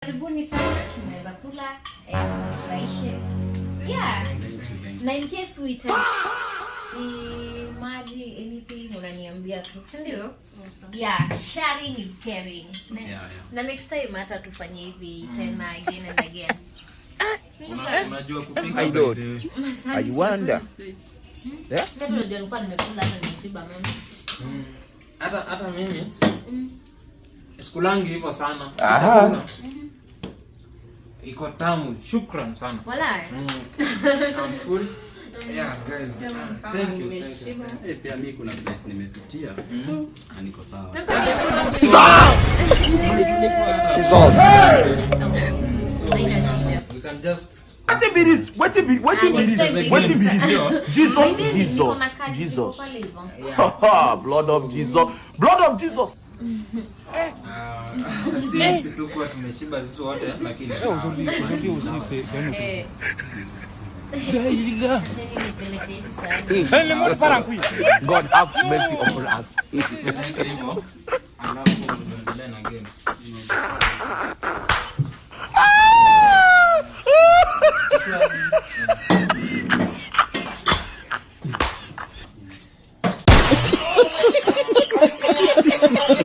karibuni sana, tunaweza kula tufurahishe. Yeah. Na in case we tell maji anything unaniambia tu, si ndio? Yeah, sharing is caring. Na next time hata tufanye hivi tena again and again. Unajua kupika I wonder. Yeah? Mimi ndio nilikuwa nimekula hata nimeshiba mama. Hata mimi sikulangi hivyo sana. Iko tamu. Shukran sana. Wala. I'm full. Yeah, guys. Thank you. Pia mimi kuna place nimepitia. Niko sawa. We can just What it be this? Jesus. Blood of Jesus. Sisi tulikuwa tumeshiba sisi wote lakini God have mercy upon us.